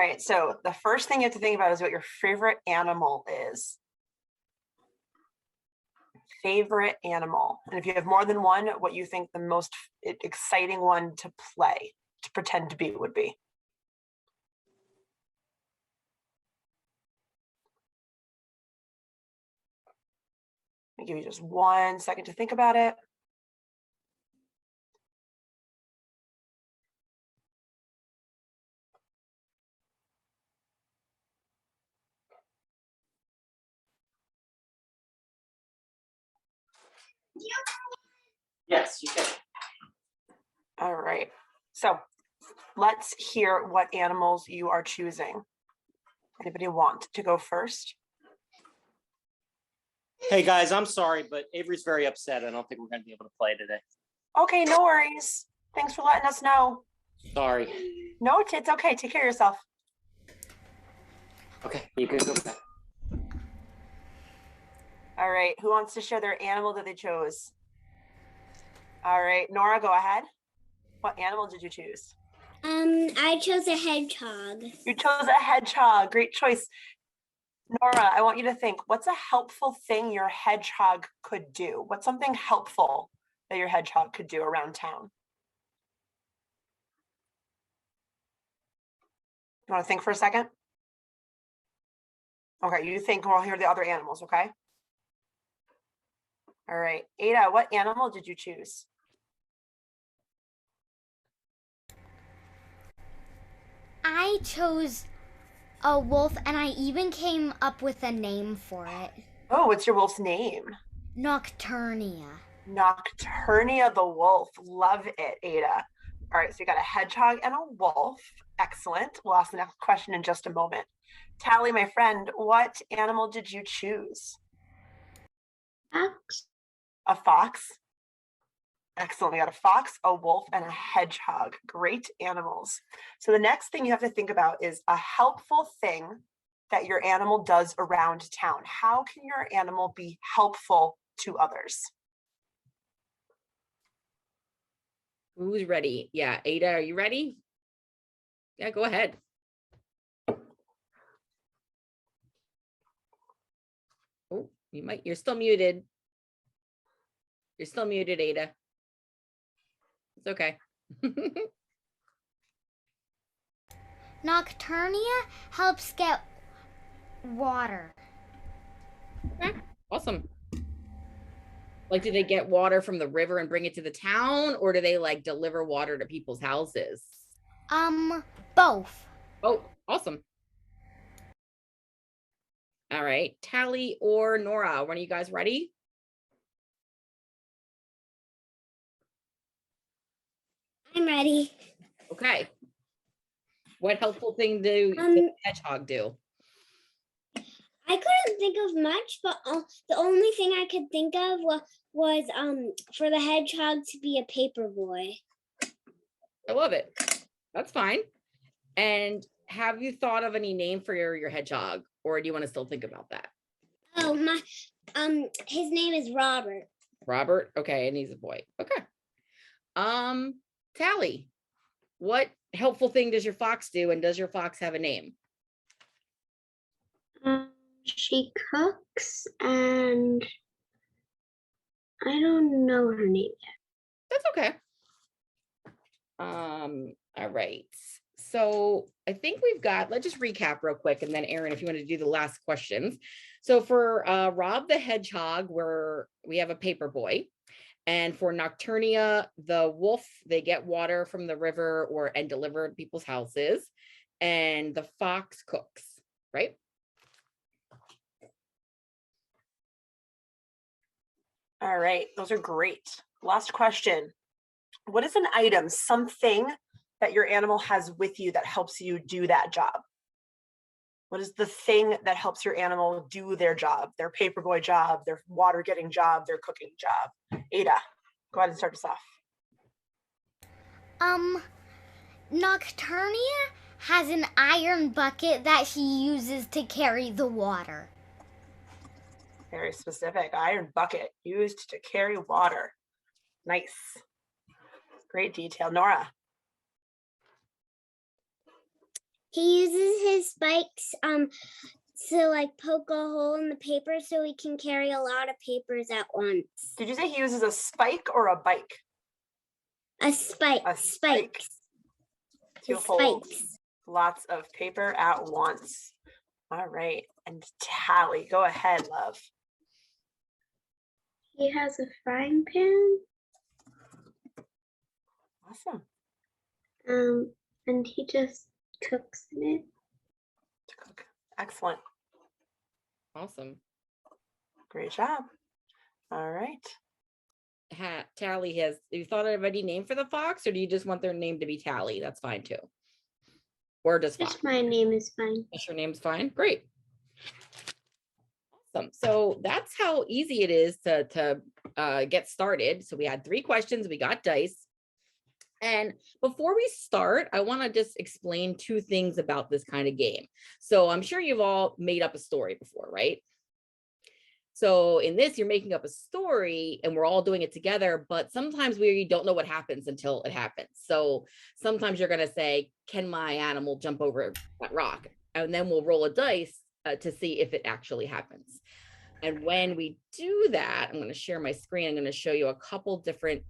right, so the first thing you have to think about is what your favorite animal is. Favorite animal. And if you have more than one, what you think the most exciting one to play, to pretend to be would be. I'll give you just 1 second to think about it. Yes, you can. All right, so let's hear what animals you are choosing. Anybody want to go first? Hey guys, I'm sorry, but Avery's very upset. I don't think we're going to be able to play today. Okay, no worries. Thanks for letting us know. Sorry. No, it's okay. Take care of yourself. Okay, you can go back. All right, who wants to share their animal that they chose? All right, Nora, go ahead. What animal did you choose? I chose a hedgehog. You chose a hedgehog. Great choice. Nora, I want you to think, what's a helpful thing your hedgehog could do? What's something helpful that your hedgehog could do around town? You want to think for a second? Okay, you think, we'll hear the other animals, okay? All right, Ada, what animal did you choose? I chose a wolf, and I even came up with a name for it. Oh, what's your wolf's name? Nocturnia. Nocturnia the wolf. Love it, Ada. All right, so you got a hedgehog and a wolf. Excellent. We'll ask the next question in just a moment. Tally, my friend, what animal did you choose? Fox. A fox. Excellent. We got a fox, a wolf, and a hedgehog. Great animals. So the next thing you have to think about is a helpful thing that your animal does around town. How can your animal be helpful to others? Who's ready? Yeah, Ada, are you ready? Yeah, go ahead. Oh, you're still muted. You're still muted, Ada. It's okay. Nocturnia helps get water. Okay, awesome. Like, do they get water from the river and bring it to the town, or do they like deliver water to people's houses? Both. Oh, awesome. All right, Tally or Nora, when are you guys ready? I'm ready. Okay. What helpful thing does the hedgehog do? I couldn't think of much, but the only thing I could think of was for the hedgehog to be a paper boy. I love it. That's fine. And have you thought of any name for your hedgehog, or do you want to still think about that? Oh, his name is Robert. Robert. Okay, and he's a boy. Okay. Tally, what helpful thing does your fox do, and does your fox have a name? She cooks, and I don't know her name yet. That's okay. All right. So I think we've got, let's just recap real quick. And then Aaron, if you want to do the last questions. So for Rob the hedgehog, we have a paper boy. And for Nocturnia, the wolf, they get water from the river and deliver to people's houses. And the fox cooks, right? All right, those are great. Last question. What is an item, something that your animal has with you that helps you do that job? What is the thing that helps your animal do their job, their paperboy job, their water getting job, their cooking job? Ada, go ahead and start us off. Nocturnia has an iron bucket that she uses to carry the water. Very specific. Iron bucket used to carry water. Nice. Great detail. Nora. He uses his spikes to like poke a hole in the paper so he can carry a lot of papers at once. Did you say he uses a spike or a bike? A spike. A spike. Spikes. To The hold spikes. lots of paper at once. All right. And Tally, go ahead, love. He has a frying pan, Awesome. and he just cooks in it. To cook. Excellent. Awesome. Great job. All right. Tally have you thought of any name for the fox, or do you just want their name to be Tally? That's fine too. Or just fox. Just my name is fine. Just your name's fine. Great. Awesome. So that's how easy it is to get started. So we had 3 questions. We got dice. And before we start, I want to just explain 2 things about this kind of game. So I'm sure you've all made up a story before, right? So in this, you're making up a story and we're all doing it together, but sometimes we don't know what happens until it happens. So sometimes you're going to say, can my animal jump over that rock? And then we'll roll a dice to see if it actually happens. And when we do that, I'm going to share my screen. I'm going to show you a couple different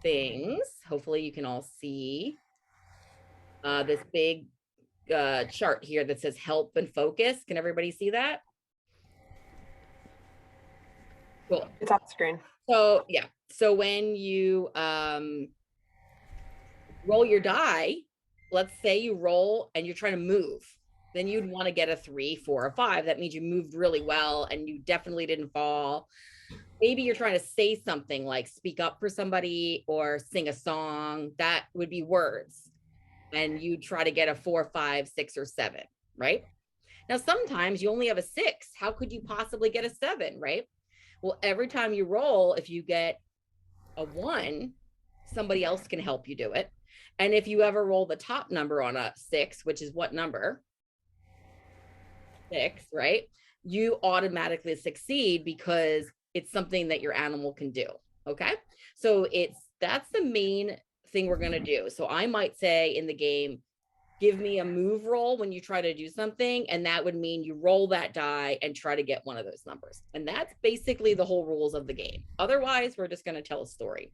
things. Hopefully you can all see this big chart here that says help and focus. Can everybody see that? Cool. It's on the screen. So yeah, so when you roll your die, let's say you roll and you're trying to move, then you'd want to get a 3, 4, or 5. That means you moved really well and you definitely didn't fall. Maybe you're trying to say something like speak up for somebody or sing a song. That would be words. And you try to get a 4, 5, 6, or 7, right? Now, sometimes you only have a 6. How could you possibly get a 7, right? Well, every time you roll, if you get a 1, somebody else can help you do it. And if you ever roll the top number on a 6, which is what number? 6, right? You automatically succeed because it's something that your animal can do. Okay. So that's the main thing we're going to do. So I might say in the game, give me a move roll when you try to do something. And that would mean you roll that die and try to get one of those numbers. And that's basically the whole rules of the game. Otherwise, we're just going to tell a story.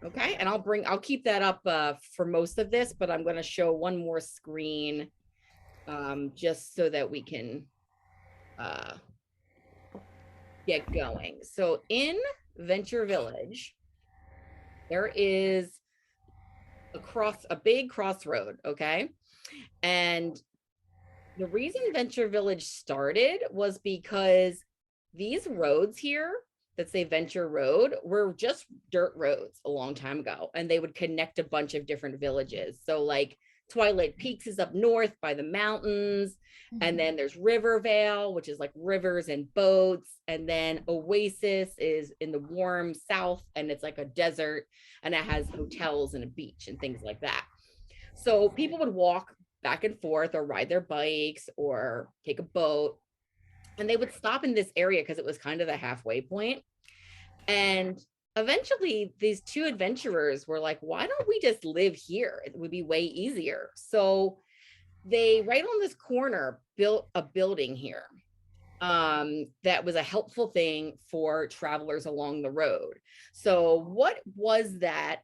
Okay. And I'll keep that up for most of this, but I'm going to show one more screen just so that we can get going. So in Venture Village, there is a big crossroad, okay? And the reason Venture Village started was because these roads here that say Venture Road were just dirt roads a long time ago, and they would connect a bunch of different villages. So like Twilight Peaks is up north by the mountains, and then there's Rivervale, which is like rivers and boats, and then Oasis is in the warm south, and it's like a desert, and it has hotels and a beach and things like that. So people would walk back and forth or ride their bikes or take a boat, and they would stop in this area because it was kind of the halfway point. And eventually these 2 adventurers were like, why don't we just live here? It would be way easier. So they, right on this corner, built a building here that was a helpful thing for travelers along the road. So what was that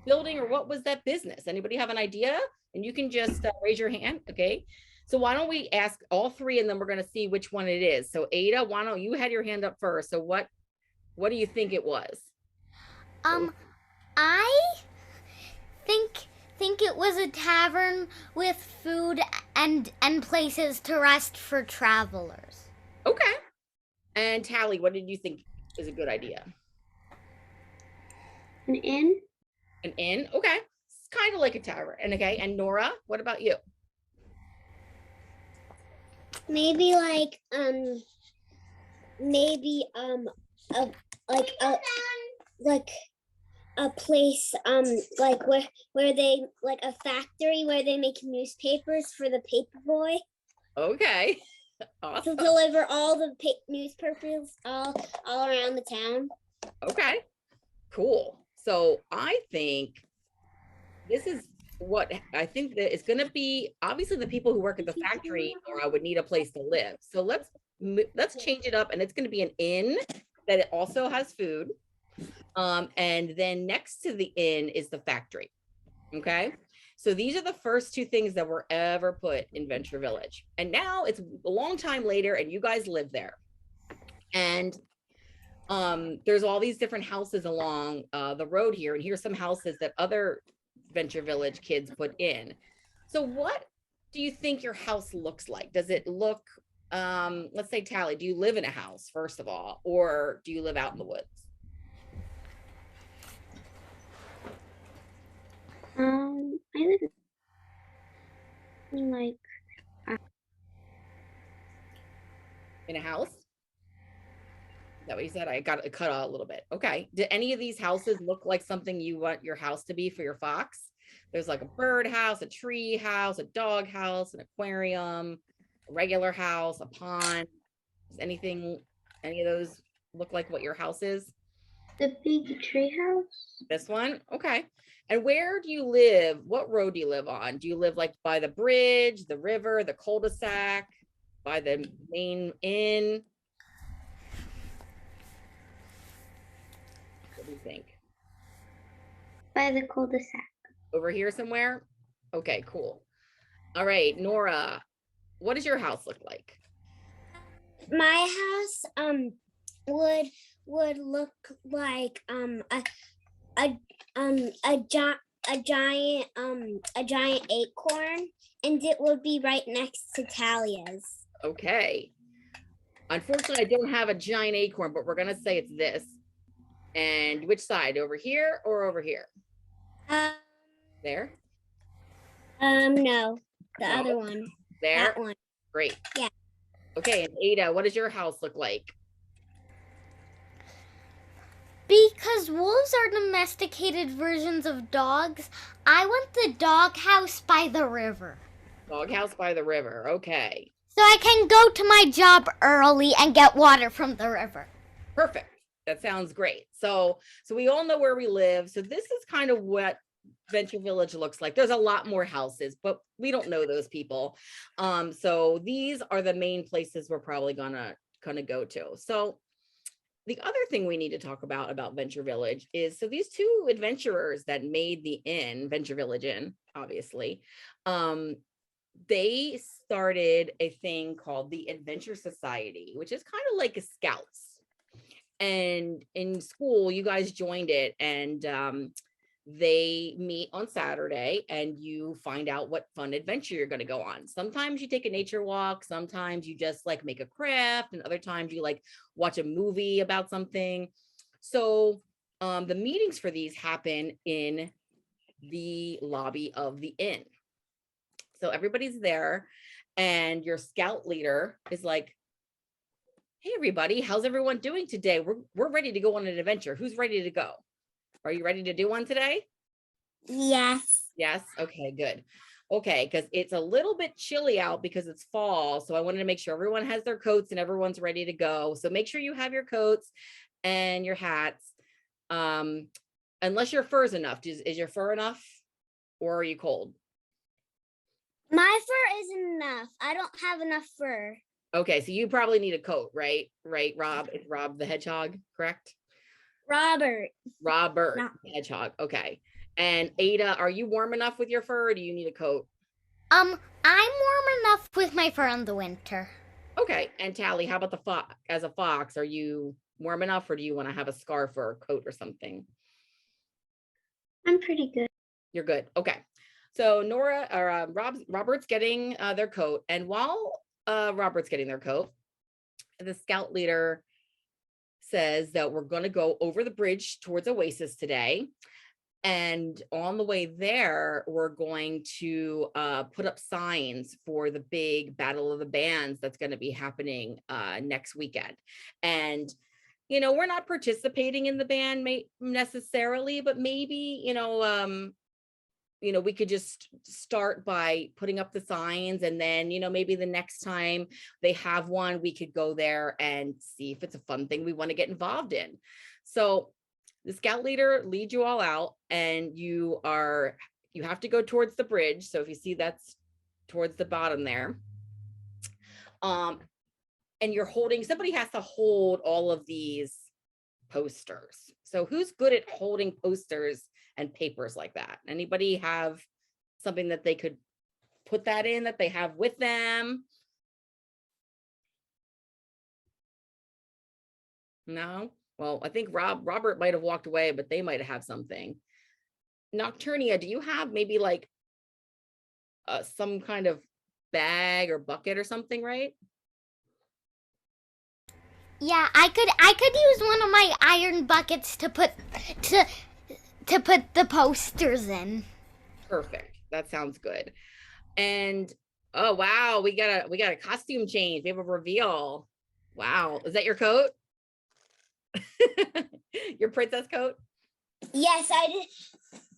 building, or what was that business? Anybody have an idea? And you can just raise your hand. Okay. So why don't we ask all 3, and then we're going to see which one it is. So Ada, why don't you had your hand up first? So what do you think it was? I think it was a tavern with food and places to rest for travelers. Okay. And Tally, what did you think is a good idea? An inn? An inn? Okay. It's kind of like a tavern. And okay. And Nora, what about you? Maybe like a place like where they like a factory where they make newspapers for the paper boy Okay. to Awesome. deliver all the newspapers all around the town. Okay. Cool. So I think this is what I think that it's going to be, obviously the people who work at the factory would need a place to live. So let's change it up, and it's going to be an inn that it also has food. And then next to the inn is the factory. Okay. So these are the first two things that were ever put in Venture Village. And now it's a long time later and you guys live there. And there's all these different houses along the road here. And here's some houses that other Venture Village kids put in. So what do you think your house looks like? Does it look, let's say, Tally, do you live in a house, first of all, or do you live out in the woods? I live in like In a house? Is that what you said? I got it cut out a little bit. Okay. Do any of these houses look like something you want your house to be for your fox? There's like a bird house, a tree house, a dog house, an aquarium, a regular house, a pond. Does anything, any of those look like what your house is? the big tree house. This one? Okay. And where do you live? What road do you live on? Do you live like by the bridge, the river, the cul-de-sac, by the main inn? What do you think? By the cul-de-sac. Over here somewhere? Okay, cool. All right, Nora, what does your house look like? My house would look like a giant acorn, and it would be right next to Talia's. Okay. Unfortunately, I don't have a giant acorn, but we're gonna say it's this. And which side? Over here or over here? There? No, the No. other one. There? That one. Great. Yeah. Okay, and Ada, what does your house look like? Because wolves are domesticated versions of dogs, I want the dog house by the river. Doghouse by the river. Okay. So I can go to my job early and get water from the river. Perfect. That sounds great. So we all know where we live. So this is kind of what Venture Village looks like. There's a lot more houses, but we don't know those people. So these are the main places we're probably gonna go to. So the other thing we need to talk about Venture Village is, so these two adventurers that made the inn, Venture Village Inn, obviously, they started a thing called the Adventure Society, which is kind of like a Scouts. And in school, you guys joined it, and they meet on Saturday and you find out what fun adventure you're going to go on. Sometimes you take a nature walk, sometimes you just like make a craft, and other times you like watch a movie about something. So the meetings for these happen in the lobby of the inn. So everybody's there, and your scout leader is like, hey everybody, how's everyone doing today? We're ready to go on an adventure. Who's ready to go? Are you ready to do one today? Yes. Yes. Okay, good. Okay, because it's a little bit chilly out because it's fall. So I wanted to make sure everyone has their coats and everyone's ready to go. So make sure you have your coats and your hats. Unless your fur is enough. Is your fur enough? Or are you cold? My fur isn't enough. I don't have enough fur. Okay, so you probably need a coat, right? Right, Rob? It's Rob the Hedgehog, correct? Robert. Robert No. the Hedgehog. Okay. And Ada, are you warm enough with your fur, or do you need a coat? I'm warm enough with my fur in the winter. Okay. And Tally, how about the fox? As a fox, are you warm enough, or do you want to have a scarf or a coat or something? I'm pretty good. You're good. Okay. So Nora or Robert's getting their coat, and while Robert's getting their coat, the scout leader says that we're going to go over the bridge towards Oasis today. And on the way there, we're going to put up signs for the big Battle of the Bands that's going to be happening next weekend. And, you know, we're not participating in the band necessarily, but maybe, we could just start by putting up the signs, and then, maybe the next time they have one, we could go there and see if it's a fun thing we want to get involved in. So the scout leader leads you all out, and you are you have to go towards the bridge. So if you see, that's towards the bottom there. And you're holding, somebody has to hold all of these posters. So who's good at holding posters and papers like that? Anybody have something that they could put that in, that they have with them? No? Well, I think Robert might have walked away, but they might have something. Nocturnia, do you have maybe like some kind of bag or bucket or something, right? Yeah, I could use one of my iron buckets to put the posters in. Perfect. That sounds good. And oh wow, we got a costume change. We have a reveal. Wow. Is that your coat? Your princess coat? Yes, I did.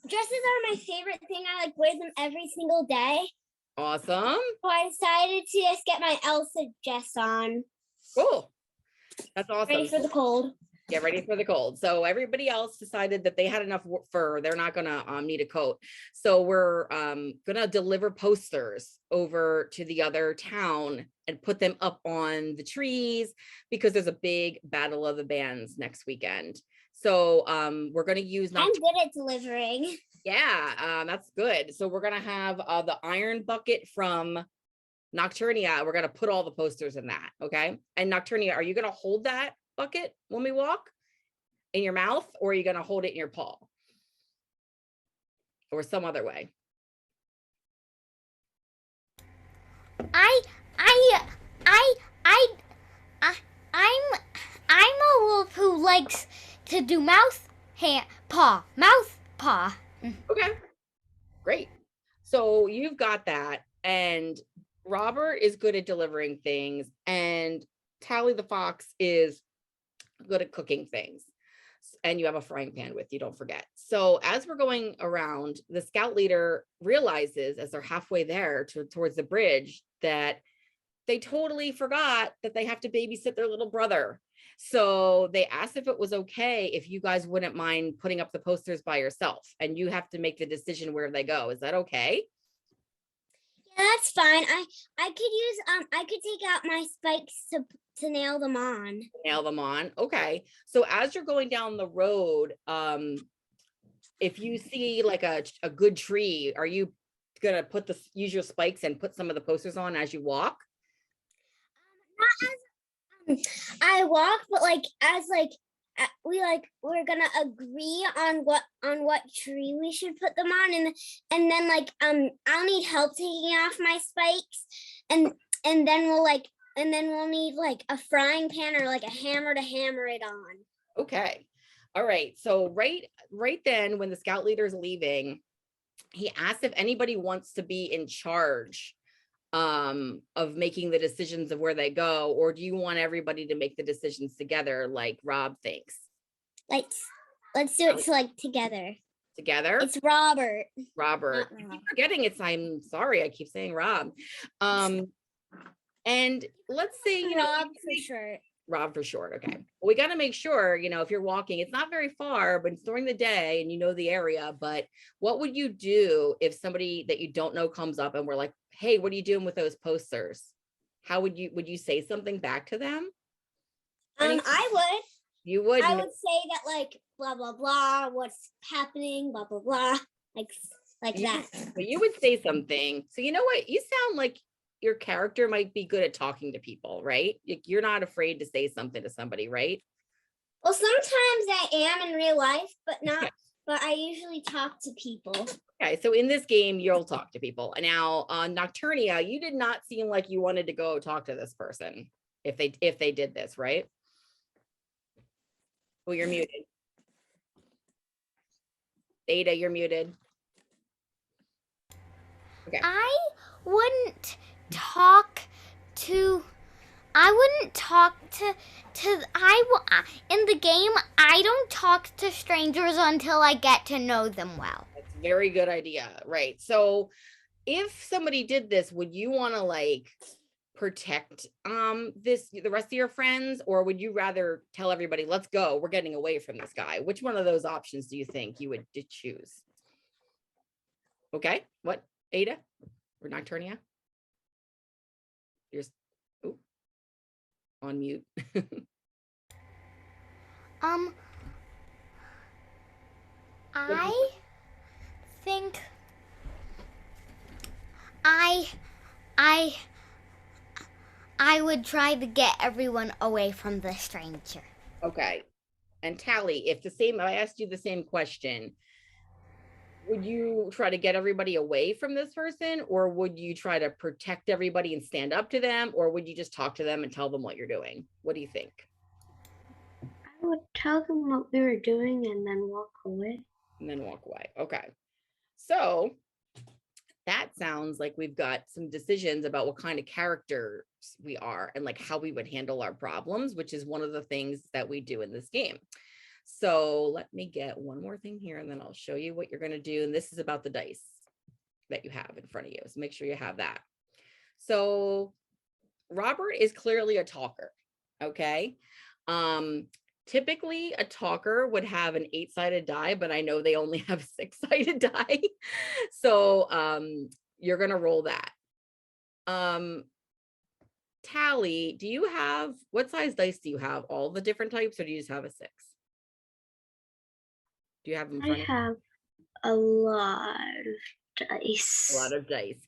Dresses are my favorite thing. I like wear them every single day. Awesome. So I decided to just get my Elsa dress on. Cool. That's awesome. Ready for the cold. Get ready for the cold. So everybody else decided that they had enough fur. They're not gonna need a coat. So we're gonna deliver posters over to the other town and put them up on the trees because there's a big battle of the bands next weekend. So we're gonna use. I'm good at delivering. Yeah, that's good. So we're gonna have the iron bucket from Nocturnia. We're gonna put all the posters in that. Okay. And Nocturnia, are you gonna hold that bucket when we walk in your mouth, or are you going to hold it in your paw or some other way? I'm a wolf who likes to do mouth, hand, paw, mouth, paw. Okay, great. So you've got that, and Robert is good at delivering things, and Tally the fox is good at cooking things, and you have a frying pan with you, don't forget. So as we're going around, the scout leader realizes as they're halfway there towards the bridge that they totally forgot that they have to babysit their little brother. So they asked if it was okay if you guys wouldn't mind putting up the posters by yourself, and you have to make the decision where they go. Is that okay? Yeah, that's fine. I could use I could take out my spikes to nail them on. Nail them on. Okay. So as you're going down the road, if you see like a good tree, are you gonna use your spikes and put some of the posters on as you walk? Not as I walk, but we're gonna agree on what tree we should put them on, and then I'll need help taking off my spikes, and then we'll need like a frying pan or like a hammer to hammer it on. Okay. All right. So right then when the scout leader is leaving, he asked if anybody wants to be in charge of making the decisions of where they go, or do you want everybody to make the decisions together like Rob thinks? Let's do it together. Together? It's Robert. Robert. I keep forgetting I'm sorry, I keep saying Rob. And let's say, Rob for short. Rob for short. Okay. Well, we got to make sure, if you're walking, it's not very far, but it's during the day and you know the area. But what would you do if somebody that you don't know comes up and we're like, hey, what are you doing with those posters? How would you say something back to them? I would. You would? I would say that like blah blah blah, what's happening, blah blah blah, like that. But you would say something. So you know what? You sound like your character might be good at talking to people, right? You're not afraid to say something to somebody, right? Well, sometimes I am in real life, but not. But I usually talk to people. Okay, so in this game, you'll talk to people. Now, Nocturnia, you did not seem like you wanted to go talk to this person if they did this, right? Oh, you're muted. Ada, you're muted. Okay. I wouldn't talk to in the game. I don't talk to strangers until I get to know them well. That's a very good idea. Right. So if somebody did this, would you want to like protect the rest of your friends, or would you rather tell everybody, let's go, we're getting away from this guy? Which one of those options do you think you would choose? Okay, what, Ada or Nocturnia? You're oh, on mute. I think I I I would try to get everyone away from the stranger. Okay. And Tally, if I asked you the same question, would you try to get everybody away from this person, or would you try to protect everybody and stand up to them, or would you just talk to them and tell them what you're doing? What do you think? I would tell them what we were doing and then walk away. And then walk away. Okay. So that sounds like we've got some decisions about what kind of characters we are and like how we would handle our problems, which is one of the things that we do in this game. So let me get one more thing here and then I'll show you what you're going to do. And this is about the dice that you have in front of you. So make sure you have that. So Robert is clearly a talker. Okay. Typically a talker would have an 8-sided die, but I know they only have 6-sided die. So you're going to roll that. Tally, do you have, what size dice do you have? All the different types, or do you just have a 6? Do you have them in I front of you? have a lot of dice. A lot of dice.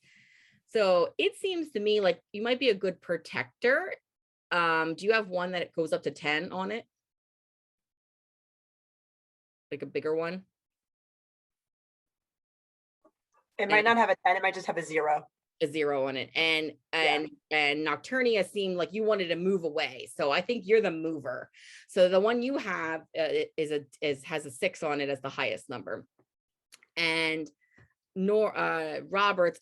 So it seems to me like you might be a good protector. Do you have one that goes up to 10 on it? Like a bigger one? It might not have a 10, it might just have a 0. A 0 on it. And Nocturnia seemed like you wanted to move away. So I think you're the mover. So the one you have has a 6 on it as the highest number. And Robert's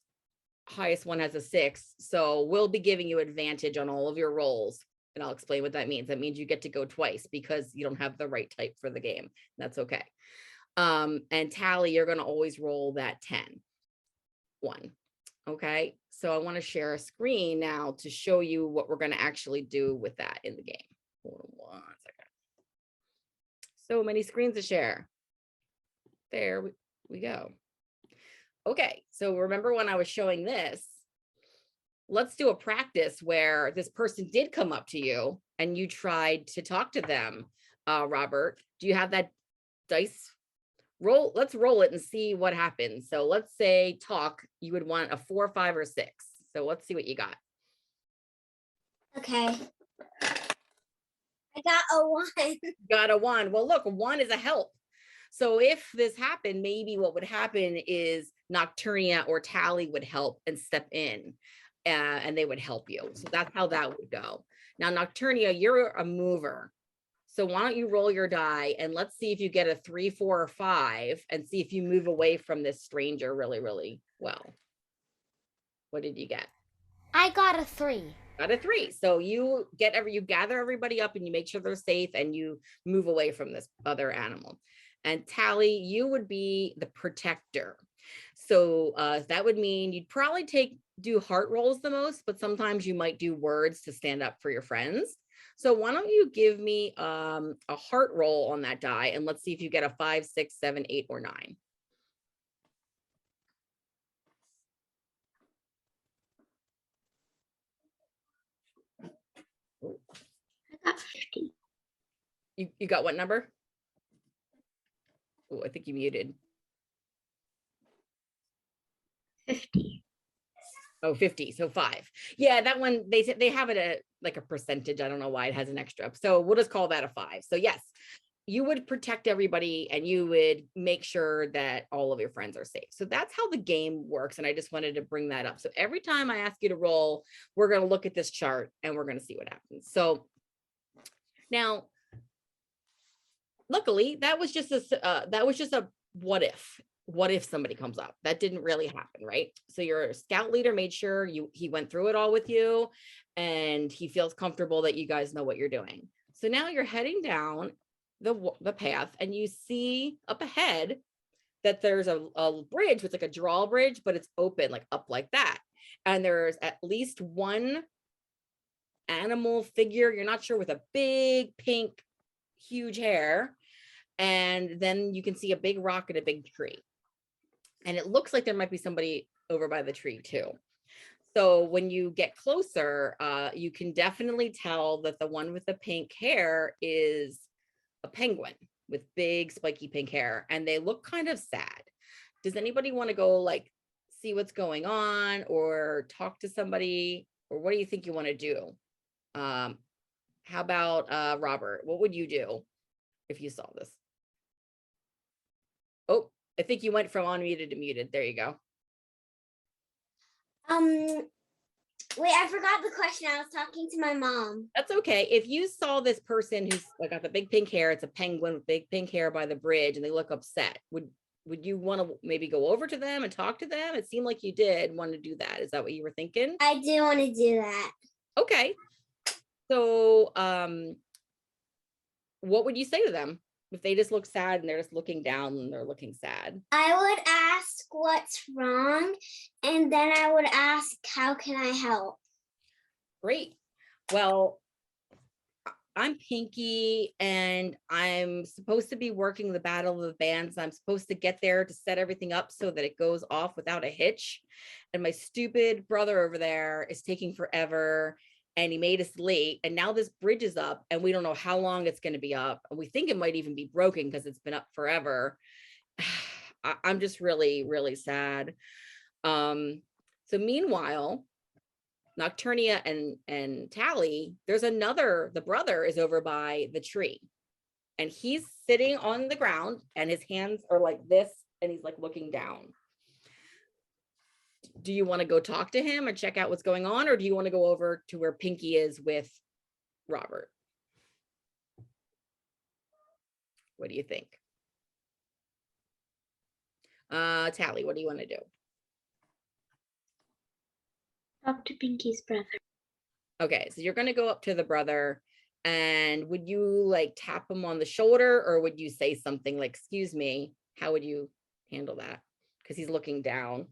highest one has a 6. So we'll be giving you advantage on all of your rolls. And I'll explain what that means. That means you get to go twice because you don't have the right type for the game. That's okay. And Tally, you're going to always roll that 10. 1. Okay. So I want to share a screen now to show you what we're going to actually do with that in the game. Hold on 1 second. So many screens to share. There we go. Okay. So remember when I was showing this, let's do a practice where this person did come up to you and you tried to talk to them. Robert, do you have that dice roll? Let's roll it and see what happens. So let's say talk, you would want a 4, 5, or 6. So let's see what you got. Okay. I got a 1. Got a 1. Well, look, 1 is a help. So if this happened, maybe what would happen is Nocturnia or Tally would help and step in and they would help you. So that's how that would go. Now, Nocturnia, you're a mover. So why don't you roll your die and let's see if you get a 3, 4, or 5 and see if you move away from this stranger really, really well. What did you get? I got a 3. Got a 3. So you gather everybody up and you make sure they're safe and you move away from this other animal. And Tally, you would be the protector. So that would mean you'd probably do heart rolls the most, but sometimes you might do words to stand up for your friends. So why don't you give me a heart roll on that die and let's see if you get a 5, 6, 7, 8, or 9. I got 50. You got what number? Oh, I think you muted. 50. Oh, 50. So 5. Yeah, that one, they have it at like a percentage. I don't know why it has an extra. So we'll just call that a 5. So yes, you would protect everybody and you would make sure that all of your friends are safe. So that's how the game works. And I just wanted to bring that up. So every time I ask you to roll, we're going to look at this chart and we're going to see what happens. So now, luckily, that was just a what if somebody comes up. That didn't really happen, right? So your scout leader made sure he went through it all with you and he feels comfortable that you guys know what you're doing. So now you're heading down the path and you see up ahead that there's a bridge. It's like a drawbridge, but it's open, like up like that. And there's at least one animal figure, you're not sure, with a big pink, huge hair. And then you can see a big rock and a big tree. And it looks like there might be somebody over by the tree too. So when you get closer, you can definitely tell that the one with the pink hair is a penguin with big spiky pink hair, and they look kind of sad. Does anybody want to go like see what's going on or talk to somebody, or what do you think you want to do? How about Robert? What would you do if you saw this? Oh, I think you went from unmuted to muted. There you go. Wait, I forgot the question. I was talking to my mom. That's okay. If you saw this person who's got the big pink hair, it's a penguin with big pink hair by the bridge, and they look upset, would you want to maybe go over to them and talk to them? It seemed like you did want to do that. Is that what you were thinking? I do want to do that. Okay. So, what would you say to them if they just look sad and they're just looking down and they're looking sad? I would ask what's wrong, and then I would ask, how can I help? Great. Well, I'm Pinky, and I'm supposed to be working the Battle of the Bands. I'm supposed to get there to set everything up so that it goes off without a hitch. And my stupid brother over there is taking forever, and he made us late. And now this bridge is up, and we don't know how long it's going to be up. And we think it might even be broken because it's been up forever. I'm just really, really sad. So meanwhile, Nocturnia and Tally, there's the brother is over by the tree, and he's sitting on the ground, and his hands are like this, and he's like looking down. Do you want to go talk to him and check out what's going on, or do you want to go over to where Pinky is with Robert? What do you think? Tally, what do you want to do? Talk to Pinky's brother. Okay, so you're going to go up to the brother, and would you like tap him on the shoulder, or would you say something like, excuse me? How would you handle that? Because he's looking down.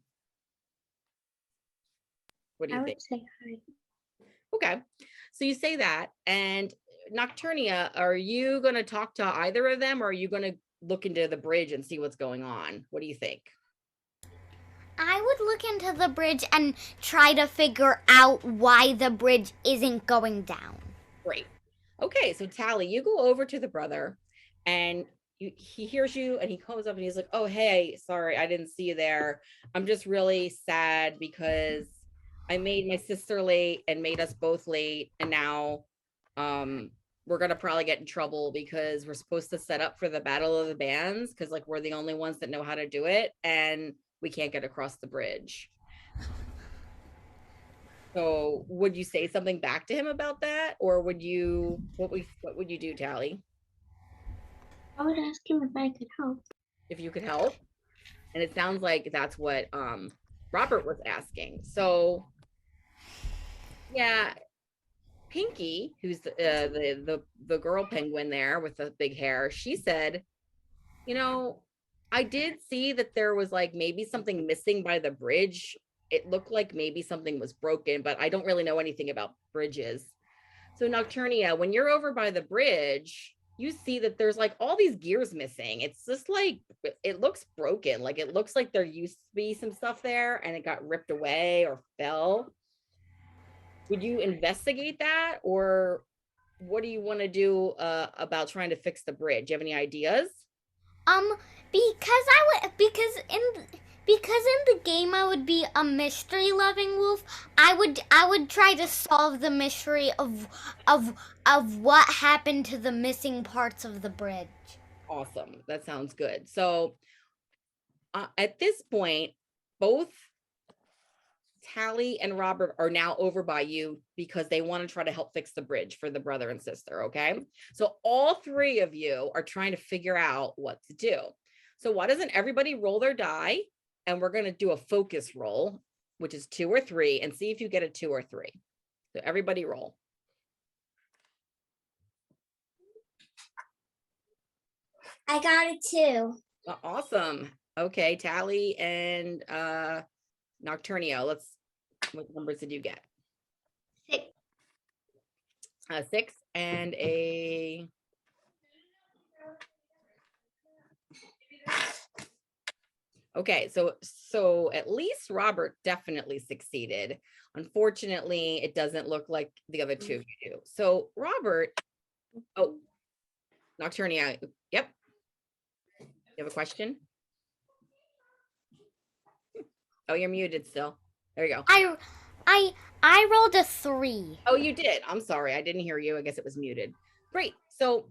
What do I you would think? say hi. Okay, so you say that, and Nocturnia, are you going to talk to either of them, or are you going to look into the bridge and see what's going on? What do you think? I would look into the bridge and try to figure out why the bridge isn't going down. Great. Okay, so Tally, you go over to the brother, and he hears you, and he comes up and he's like, oh, hey, sorry, I didn't see you there. I'm just really sad because I made my sister late and made us both late, and now we're gonna probably get in trouble because we're supposed to set up for the Battle of the Bands because like we're the only ones that know how to do it, and we can't get across the bridge. So would you say something back to him about that, or would you what would you do, Tally, I would ask him if I could help. if you could help? And it sounds like that's what Robert was asking. So yeah, Pinky, who's the girl penguin there with the big hair, she said, you know, I did see that there was like maybe something missing by the bridge. It looked like maybe something was broken, but I don't really know anything about bridges. So Nocturnia, when you're over by the bridge, you see that there's like all these gears missing. It's just like, it looks broken. Like it looks like there used to be some stuff there and it got ripped away or fell. Would you investigate that, or what do you want to do about trying to fix the bridge? Do you have any ideas? Because in the game I would be a mystery loving wolf. I would try to solve the mystery of what happened to the missing parts of the bridge. Awesome. That sounds good. So at this point, both Tally and Robert are now over by you because they want to try to help fix the bridge for the brother and sister. Okay. So all three of you are trying to figure out what to do. So why doesn't everybody roll their die? And we're going to do a focus roll, which is 2 or 3, and see if you get a 2 or 3. So everybody roll. I got it too. Awesome. Okay, Tally and Nocturnio, what numbers did you get? 6. 6 and a Okay, so at least Robert definitely succeeded. Unfortunately, it doesn't look like the other two of you do. So Robert, oh, Nocturnia, yep. You have a question? Oh, you're muted still. There you go. I rolled a 3. Oh, you did. I'm sorry. I didn't hear you. I guess it was muted. Great. So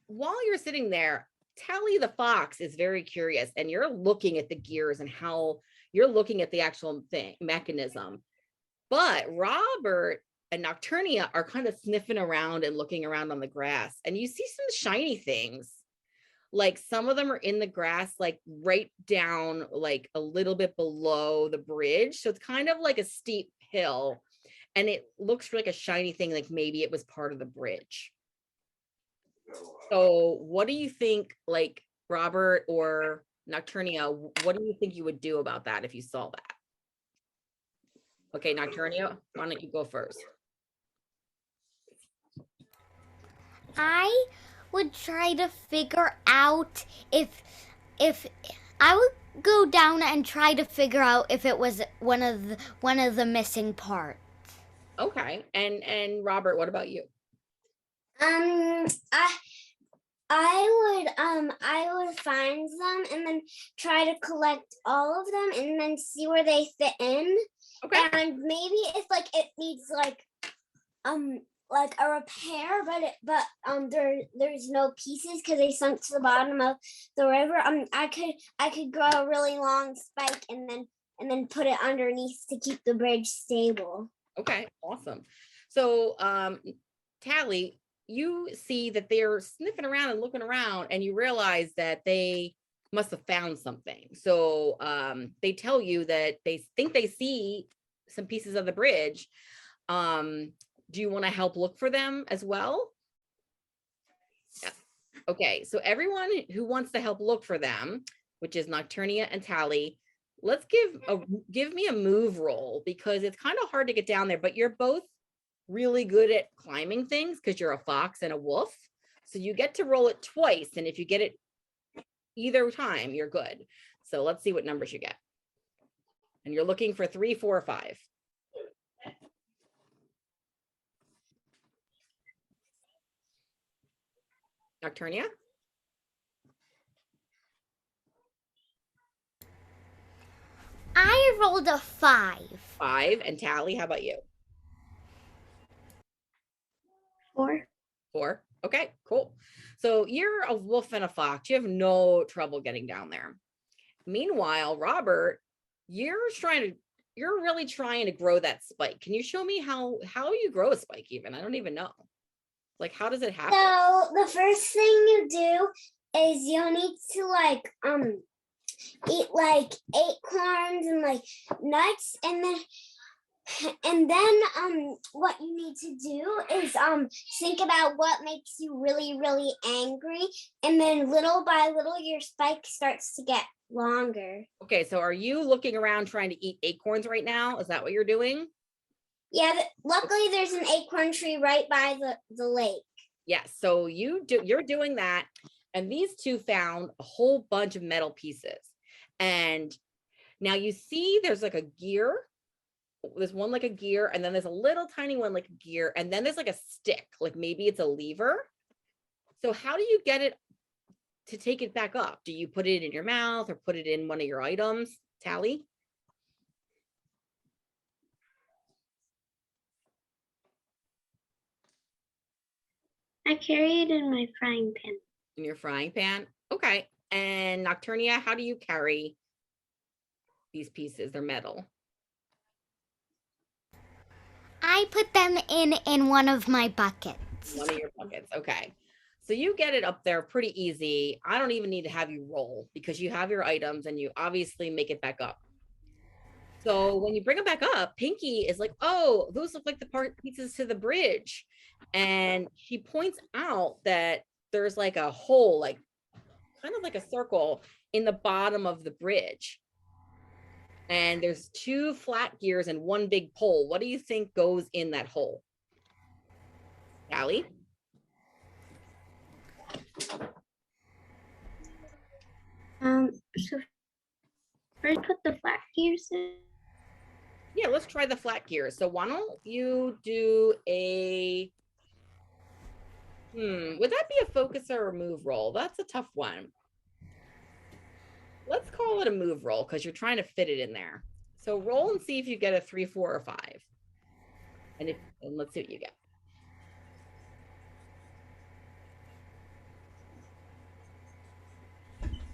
while you're sitting there, Tally the fox is very curious, and you're looking at the gears and how you're looking at the actual thing mechanism. But Robert and Nocturnia are kind of sniffing around and looking around on the grass, and you see some shiny things. Like some of them are in the grass, like right down, like a little bit below the bridge. So it's kind of like a steep hill, and it looks like a shiny thing, like maybe it was part of the bridge. So what do you think, like Robert or Nocturnia, what do you think you would do about that if you saw that? Okay, Nocturnia, why don't you go first? I would try to figure out if I would go down and try to figure out if it was one of the missing parts. Okay, and Robert, what about you? I would find them and then try to collect all of them and then see where they fit in. Okay. And maybe if like it needs like a repair, but there's no pieces because they sunk to the bottom of the river. I could grow a really long spike and then put it underneath to keep the bridge stable. Okay, awesome. So Tally, you see that they're sniffing around and looking around, and you realize that they must have found something. So they tell you that they think they see some pieces of the bridge. Do you want to help look for them as well? Yeah. Okay, so everyone who wants to help look for them, which is Nocturnia and Tally, let's give me a move roll, because it's kind of hard to get down there, but you're both really good at climbing things because you're a fox and a wolf. So you get to roll it twice, and if you get it either time, you're good. So let's see what numbers you get. And you're looking for 3, 4, or 5. Nocturnia? I rolled a 5. 5. And Tally, how about you? 4. 4. Okay, cool. So you're a wolf and a fox. You have no trouble getting down there. Meanwhile, Robert, you're really trying to grow that spike. Can you show me how you grow a spike even? I don't even know. Like, how does it happen? So the first thing you do is you'll need to eat like acorns and like nuts, and then what you need to do is think about what makes you really, really angry, and then little by little your spike starts to get longer. Okay, so are you looking around trying to eat acorns right now? Is that what you're doing? Yeah, luckily there's an acorn tree right by the lake. Yes, so you're doing that, and these two found a whole bunch of metal pieces. And now you see there's like a gear. There's one like a gear, and then there's a little tiny one like a gear, and then there's like a stick, like maybe it's a lever. So how do you get it to take it back up? Do you put it in your mouth or put it in one of your items, Tally? I carry it in my frying pan. In your frying pan? Okay. And Nocturnia, how do you carry these pieces? They're metal. I put them in one of my buckets. One of your buckets. Okay. So you get it up there pretty easy. I don't even need to have you roll because you have your items and you obviously make it back up. So when you bring them back up, Pinky is like, oh, those look like the pieces to the bridge. And she points out that there's like a hole, like kind of like a circle in the bottom of the bridge. And there's 2 flat gears and 1 big pole. What do you think goes in that hole? Allie? So first put the flat gears in? Yeah, let's try the flat gears. So why don't you do a, would that be a focus or a move roll? That's a tough one. Let's call it a move roll because you're trying to fit it in there. So roll and see if you get a 3, 4, or 5. And let's see what you get.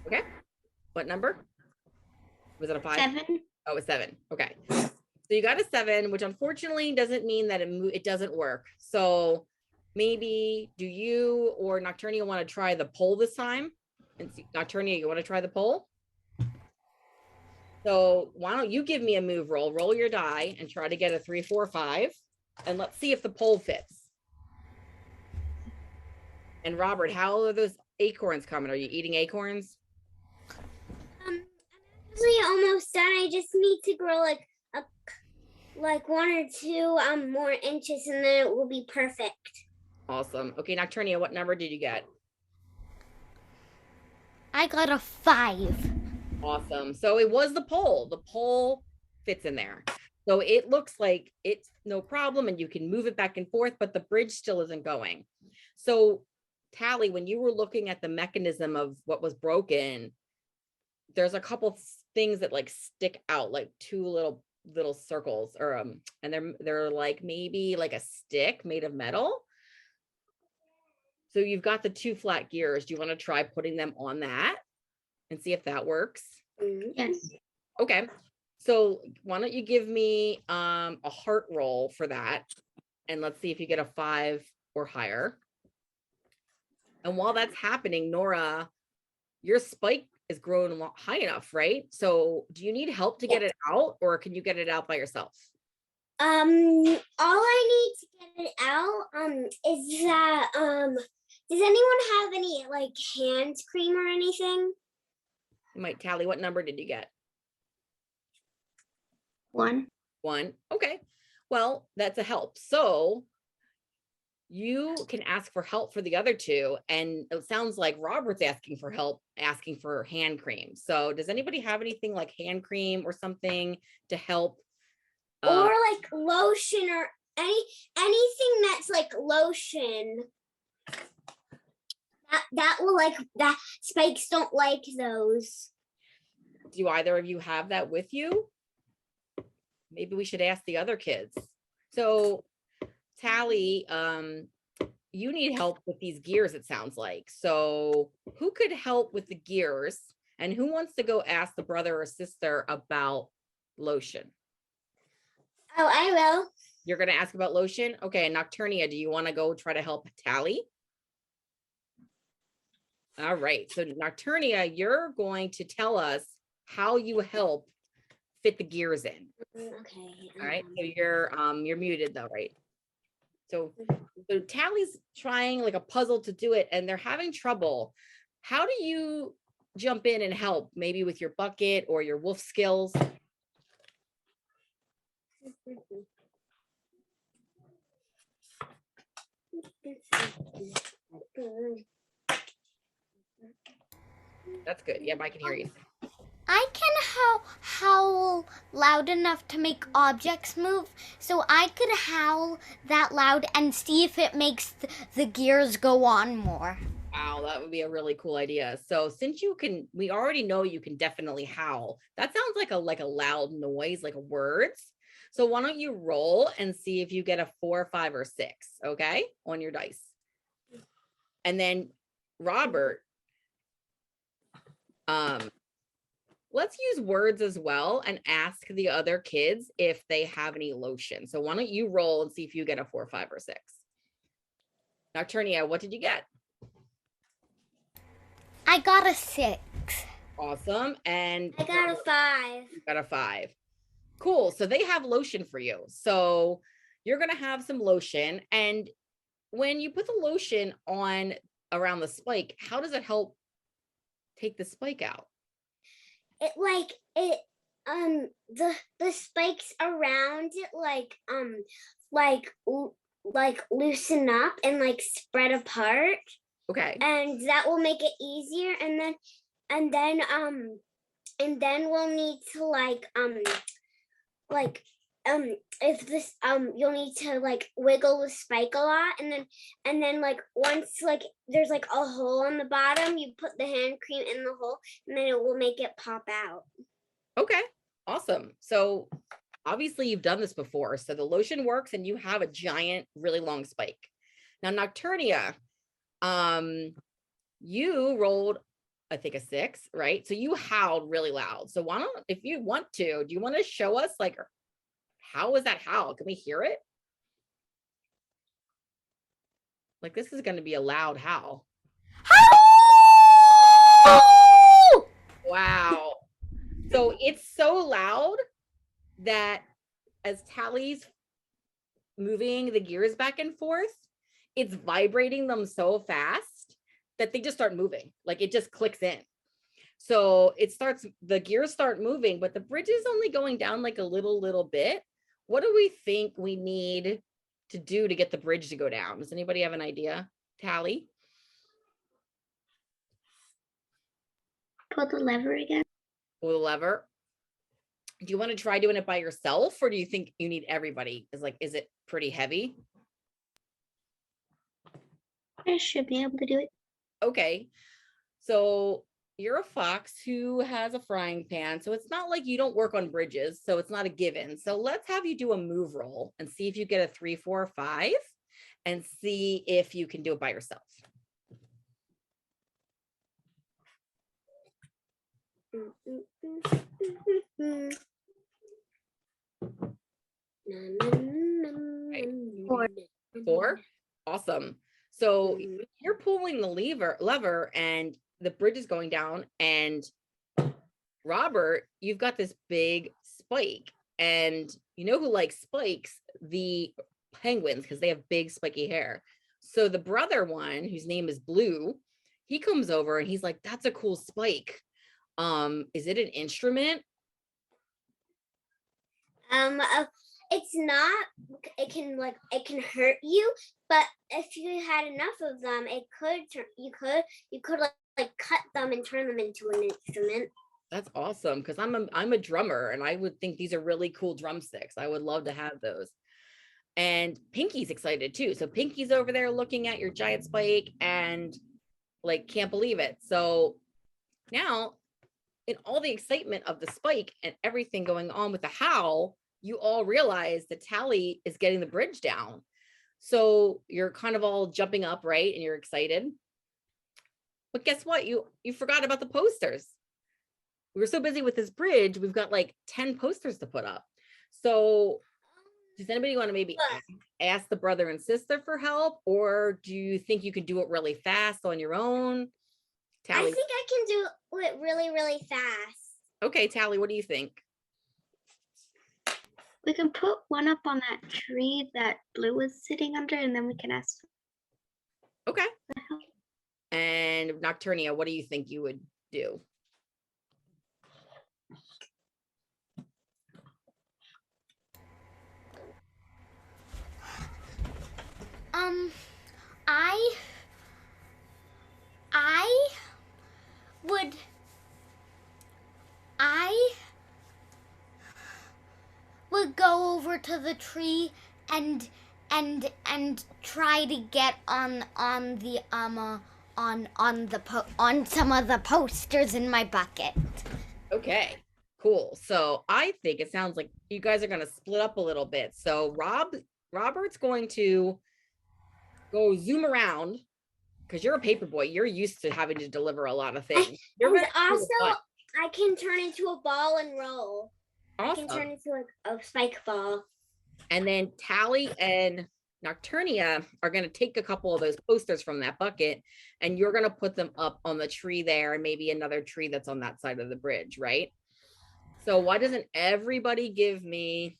Okay. What number? Was it a 5? 7. Oh, it's 7. Okay. So you got a 7, which unfortunately doesn't mean that it doesn't work. So maybe do you or Nocturnia want to try the pole this time? And see, Nocturnia, you want to try the pole? So why don't you give me a move roll, roll your die and try to get a 3, 4, 5. And let's see if the pole fits. And Robert, how are those acorns coming? Are you eating acorns? I'm actually almost done. I just need to grow like 1 or 2 more inches, and then it will be perfect. Awesome. Okay, Nocturnia, what number did you get? I got a 5. Awesome. So it was the pole. The pole fits in there. So it looks like it's no problem and you can move it back and forth, but the bridge still isn't going. So Tally, when you were looking at the mechanism of what was broken, there's a couple things that like stick out, like 2 little circles, or and they're like maybe like a stick made of metal. So you've got the 2 flat gears. Do you want to try putting them on that and see if that works? Yes. Okay. So why don't you give me a heart roll for that, and let's see if you get a 5 or higher. And while that's happening, Nora, your spike is growing high enough, right? So do you need help to get it out, or can you get it out by yourself? All I need to get it out is that does anyone have any like hand cream or anything? You might Tally. What number did you get? 1. 1. Okay. Well, that's a help. So you can ask for help for the other 2. And it sounds like Robert's asking for help, asking for hand cream. So does anybody have anything like hand cream or something to help? Or like lotion or anything that's like lotion. That will like that spikes don't like those. Do either of you have that with you? Maybe we should ask the other kids. So Tally, you need help with these gears, it sounds like. So who could help with the gears, and who wants to go ask the brother or sister about lotion? Oh, I will. You're going to ask about lotion? Okay, Nocturnia, do you want to go try to help Tally? All right, so Nocturnia, you're going to tell us how you help fit the gears in. Okay. All right, so you're muted though, right? So Tally's trying like a puzzle to do it, and they're having trouble. How do you jump in and help? Maybe with your bucket or your wolf skills? That's good. Yep, I can hear you. I can howl loud enough to make objects move, so I could howl that loud and see if it makes the gears go on more. Wow, that would be a really cool idea. So since we already know you can definitely howl. That sounds like a loud noise, like words. So why don't you roll and see if you get a 4, 5, or 6, okay, on your dice. And then Robert, let's use words as well and ask the other kids if they have any lotion. So why don't you roll and see if you get a 4, 5, or 6. Nocturnia, what did you get? I got a 6. Awesome. And I got a 5. you got a 5. Cool. So they have lotion for you. So you're going to have some lotion. And when you put the lotion on around the spike, how does it help take the spike out? The spikes around it like loosen up and like spread apart. Okay. And that will make it easier, and then then we'll need to like if this you'll need to like wiggle the spike a lot, and then like once like there's like a hole on the bottom, you put the hand cream in the hole, and then it will make it pop out. Okay, awesome. So obviously you've done this before. So the lotion works and you have a giant, really long spike. Now, Nocturnia, you rolled, I think, a 6, right? So you howled really loud. So why don't, if you want to, do you want to show us like, how was that howl? Can we hear it? Like, this is going to be a loud howl. Wow. So it's so loud that as Tally's moving the gears back and forth, it's vibrating them so fast that they just start moving. Like it just clicks in. So the gears start moving, but the bridge is only going down like a little bit. What do we think we need to do to get the bridge to go down? Does anybody have an idea? Tally? Pull the lever again. Pull the lever. Do you want to try doing it by yourself, or do you think you need everybody? Is it pretty heavy? I should be able to do it. Okay. So you're a fox who has a frying pan. So it's not like you don't work on bridges. So it's not a given. So let's have you do a move roll and see if you get a 3, 4, 5 and see if you can do it by yourself. Four. 4. Awesome. So you're pulling the lever and the bridge is going down, and Robert, you've got this big spike, and you know who likes spikes? The penguins, because they have big spiky hair. So the brother one, whose name is Blue, he comes over and he's like, that's a cool spike. Is it an instrument? It's not. It can hurt you, but if you had enough of them, you could like cut them and turn them into an instrument. That's awesome, because I'm a drummer and I would think these are really cool drumsticks. I would love to have those. And Pinky's excited too. So Pinky's over there looking at your giant spike and like can't believe it. So now, in all the excitement of the spike and everything going on with the howl, you all realize that Tally is getting the bridge down. So you're kind of all jumping up, right? And you're excited. But guess what? You forgot about the posters. We were so busy with this bridge, we've got like 10 posters to put up. So does anybody want to maybe ask the brother and sister for help? Or do you think you can do it really fast on your own? Tally? I think I can do it really, really fast. Okay, Tally, what do you think? We can put one up on that tree that Blue was sitting under, and then we can ask. Okay. And Nocturnia, what do you think you would do? I would go over to the tree and try to get on some of the posters in my bucket. Okay, cool. So I think it sounds like you guys are going to split up a little bit. So Robert's going to go zoom around, because you're a paper boy. You're used to having to deliver a lot of things. And also, I can turn into a ball and roll. Awesome. I can turn into like a spike ball. And then Tally and Nocturnia are going to take a couple of those posters from that bucket, and you're going to put them up on the tree there, and maybe another tree that's on that side of the bridge, right? So why doesn't everybody give me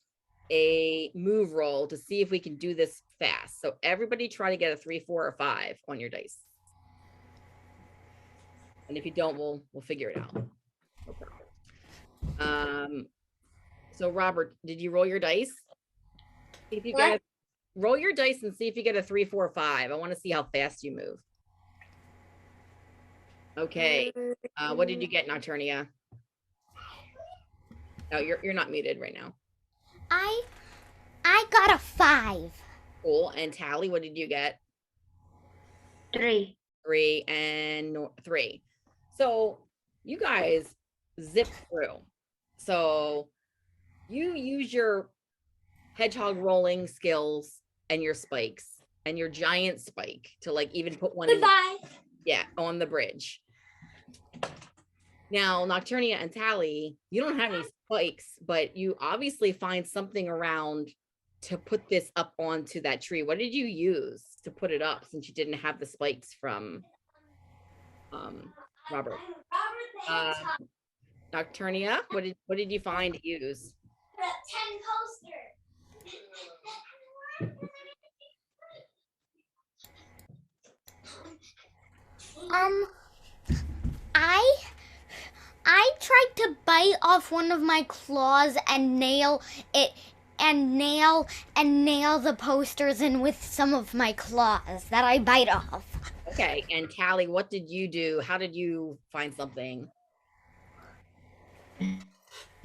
a move roll to see if we can do this fast? So everybody try to get a 3, 4, or 5 on your dice. And if you don't, we'll figure it out. No problem. So Robert, did you roll your dice? If you get roll your dice and see if you get a 3, 4, 5. I want to see how fast you move. Okay. What did you get, Nocturnia? No, you're not muted right now. I got a 5. Cool. And Tally, what did you get? 3. 3 and 3. So you guys zip through. So you use your hedgehog rolling skills and your spikes and your giant spike to like even put one Goodbye. on the bridge. Now, Nocturnia and Tally, you don't have any spikes, but you obviously find something around to put this up onto that tree. What did you use to put it up since you didn't have the spikes from Robert? Nocturnia, what did you find to use? 10 posters. I tried to bite off one of my claws and nail it and nail the posters in with some of my claws that I bite off. Okay, and Tally, what did you do? How did you find something? I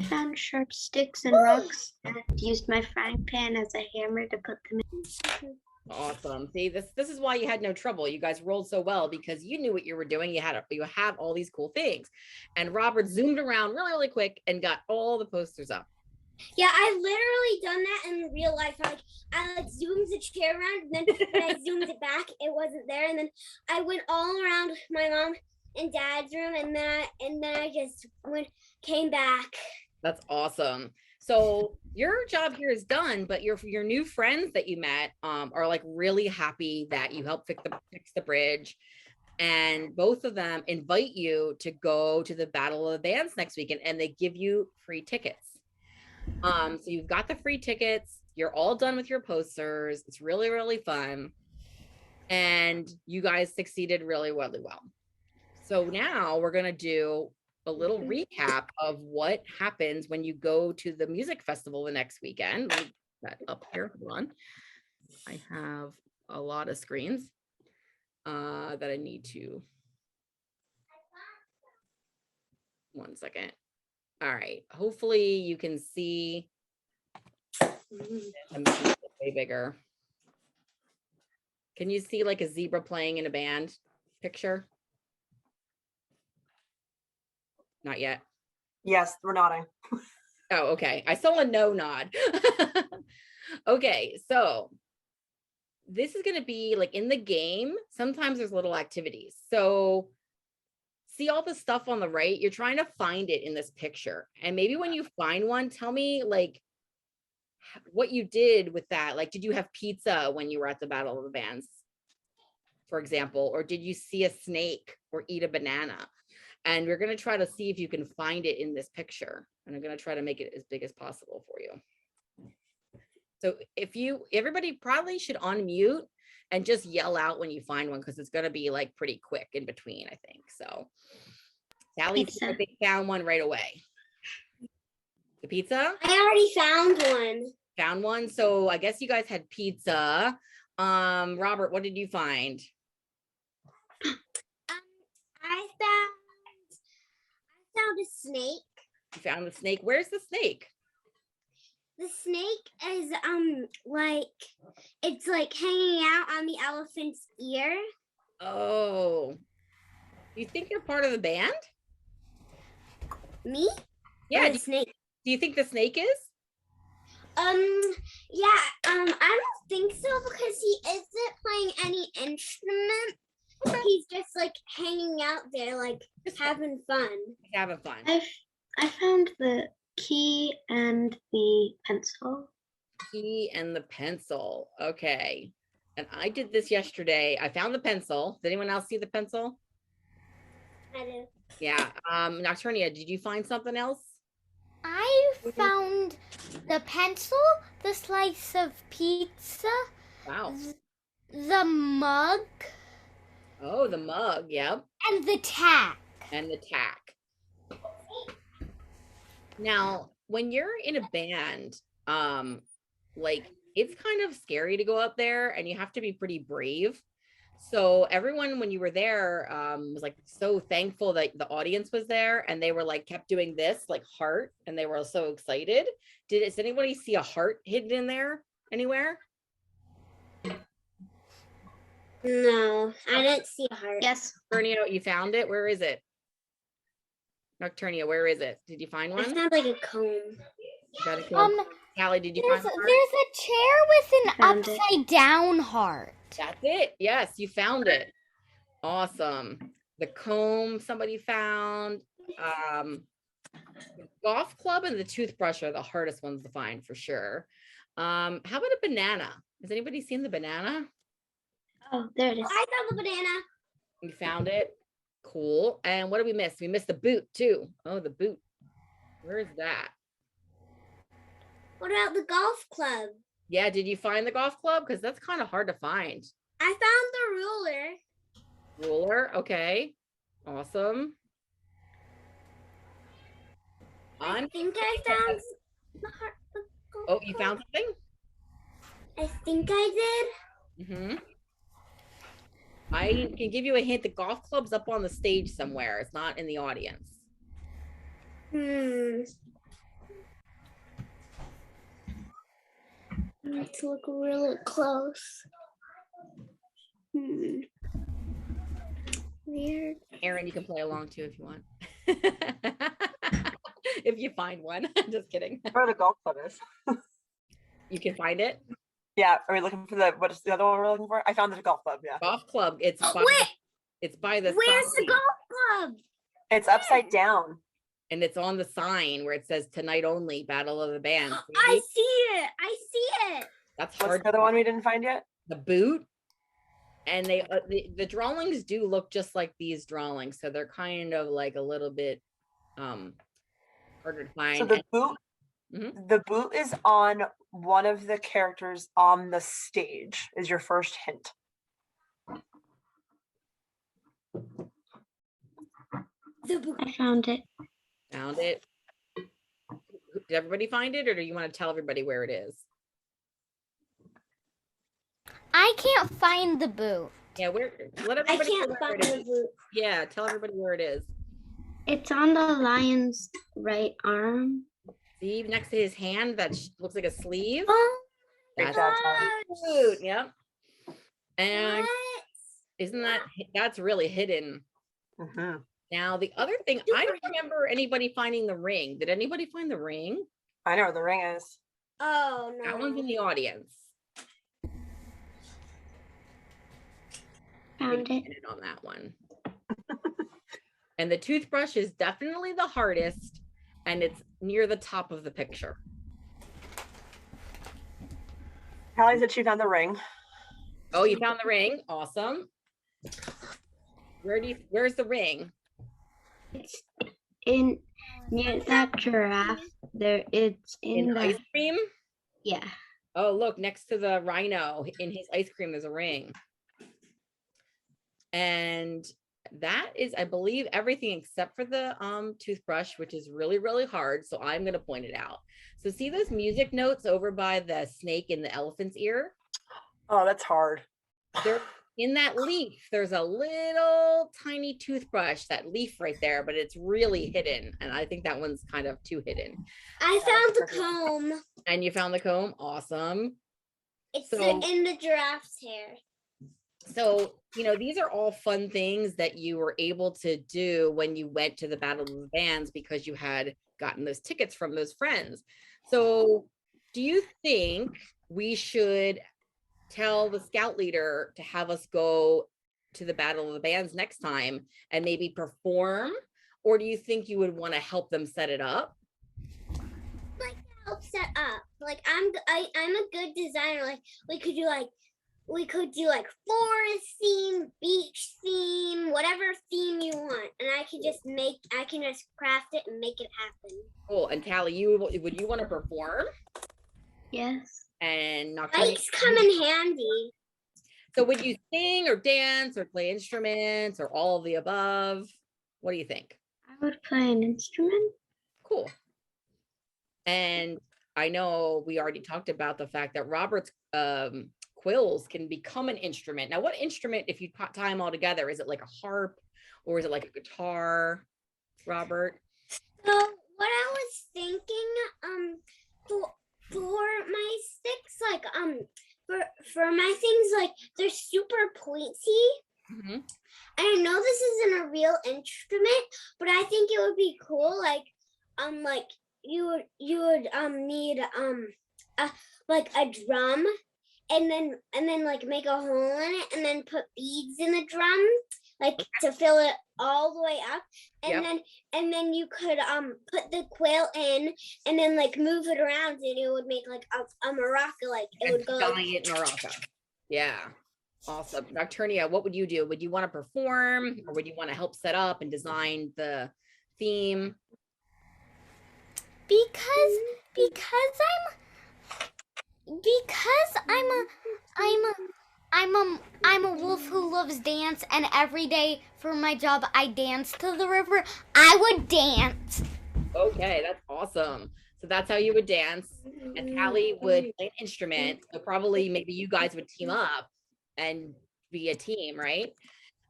found sharp sticks and rocks and used my frying pan as a hammer to put them in. Awesome. See, this is why you had no trouble. You guys rolled so well because you knew what you were doing. You have all these cool things. And Robert zoomed around really, really quick and got all the posters up. Yeah, I've literally done that in real life. I zoomed the chair around, and then when I zoomed it back, it wasn't there. And then I went all around my mom and dad's room, and then I just came back. That's awesome. So your job here is done, but your new friends that you met are like really happy that you helped fix the bridge. And both of them invite you to go to the Battle of the Bands next weekend, and they give you free tickets. So you've got the free tickets. You're all done with your posters. It's really, really fun. And you guys succeeded really, really well. So now we're going to do a little recap of what happens when you go to the music festival the next weekend. Let me put that up here. Hold on. I have a lot of screens that I need to. One second. All right. Hopefully you can see. I'm making it way bigger. Can you see like a zebra playing in a band picture? Not yet. Yes, we're nodding. Oh, okay. I saw a no nod. Okay, so this is going to be like in the game. Sometimes there's little activities. So see all the stuff on the right? You're trying to find it in this picture. And maybe when you find one, tell me like what you did with that. Like, did you have pizza when you were at the Battle of the Bands, for example? Or did you see a snake or eat a banana? And we're going to try to see if you can find it in this picture. And I'm going to try to make it as big as possible for you. So everybody probably should unmute and just yell out when you find one, because it's going to be like pretty quick in between, I think. So Sally, I think, found one right away. The pizza? I already found one. Found one. So I guess you guys had pizza. Robert, what did you find? I found a snake. You found the snake. Where's the snake? The snake is like it's like hanging out on the elephant's ear. Oh, you think you're part of the band? Me? Yeah. The snake. Do you think the snake is? Yeah. I don't think so, because he isn't playing any instrument. Okay. He's just like hanging out there, like having fun. Having fun. I found the key and the pencil. Key and the pencil. Okay. And I did this yesterday. I found the pencil. Did anyone else see the pencil? I do. Yeah. Nocturnia, did you find something else? I found the pencil, the slice of pizza, Wow. the mug. Oh, the mug. Yep. And the tack. And the tack. Now, when you're in a band, like it's kind of scary to go up there, and you have to be pretty brave. So everyone, when you were there, was like so thankful that the audience was there, and they were like kept doing this like heart, and they were so excited. Does anybody see a heart hidden in there anywhere? No, I didn't see a heart. Yes. Nocturnio, you found it? Where is it? Nocturnio, where is it? Did you find I one? found like a comb. Got it, Callie, did you There's find a heart? there's a chair with an Found it. upside down heart. That's it. Yes, you found it. Awesome. The comb somebody found. The golf club and the toothbrush are the hardest ones to find for sure. How about a banana? Has anybody seen the banana? Oh, there it is. I found the banana. You found it. Cool. And what did we miss? We missed the boot too. Oh, the boot. Where is that? What about the golf club? Yeah, did you find the golf club? Because that's kind of hard to find. I found the ruler. Ruler. Okay. Awesome. I think I found the heart. the golf Oh, you club. found something? I think I Mm-hmm. I can give you a hint. The golf club's up on the stage somewhere. It's not in the audience. did. Let's look really close. Weird. Aaron, you can play along too if you want. If you find one. Just kidding. Where the golf club is. You can find it. Yeah. Are we looking for what is the other one we're looking for? I found the golf club. Yeah. Golf club. It's by, Wait, it's by the where's the sign, golf club? It's upside down. and it's on the sign where it says tonight only, Battle of the Bands. I see it. I see it. That's What's hard. the other one we didn't find yet? The boot. And they the drawings do look just like these drawings, so they're kind of like a little bit harder to find. So the boot, Mhm. the boot is on one of the characters on the stage. Is your first hint? The book. I found it. Found it. Did everybody find it, or do you want to tell everybody where it is? I can't find the boot. Yeah, let I everybody know can't where find it the is. boot. Yeah, tell everybody where it is. It's on the lion's right arm. See, next to his hand, that looks like a sleeve. Oh Great That's job, Tyler. the boot. Yep. And what? isn't that's really hidden? Mhm. Now, the other thing, I don't remember anybody finding the ring. Did anybody find the ring? I know where the ring is. Oh That one's in no. the audience. Found it. Minute on that one. And the toothbrush is definitely the hardest, and it's near the top of the picture. Callie said she found the ring. Oh, you found the ring. Awesome. Where's the ring? It's in near that giraffe. There, it's In in the ice cream? yeah. Oh, look, next to the rhino in his ice cream, there's a ring. And that is, I believe, everything except for the toothbrush, which is really, really hard. So I'm going to point it out. So see those music notes over by the snake in the elephant's ear? Oh, that's hard. There, in that leaf, there's a little tiny toothbrush, that leaf right there, but it's really hidden. And I think that one's kind of too hidden. I found the perfect. comb. And you found the comb. Awesome. It's So- in the giraffe's hair. So, these are all fun things that you were able to do when you went to the Battle of the Bands because you had gotten those tickets from those friends. So, do you think we should tell the scout leader to have us go to the Battle of the Bands next time and maybe perform? Or do you think you would want to help them set it up? Help set up. Like I'm a good designer. Like we could do like forest theme, beach theme, whatever theme you want, and I can just craft it and make it happen. Cool. And Tally, would you want to perform? Yes. And not Bikes come in handy. So would you sing or dance or play instruments or all of the above? What do you think? I would play an instrument. Cool. And I know we already talked about the fact that Robert's quills can become an instrument. Now, what instrument, if you tie them all together, is it like a harp or is it like a guitar, Robert? So what I was thinking, for my sticks, like for my things, like they're super pointy. Mm-hmm. And I know this isn't a real instrument, but I think it would be cool. Like you would need a drum, and then like make a hole in it, and then put beads in the drum, like to fill it all the way up, and then you could put the quill in, and then like move it around, and it would make like a maraca, like it would go giant maraca. Yeah. Awesome. Nocturnia, what would you do? Would you want to perform, or would you want to help set up and design the theme? Because I'm a wolf who loves dance, and every day for my job I dance to the river. I would dance. Okay, that's awesome. So that's how you would dance, and Callie would play an instrument. So probably maybe you guys would team up and be a team, right?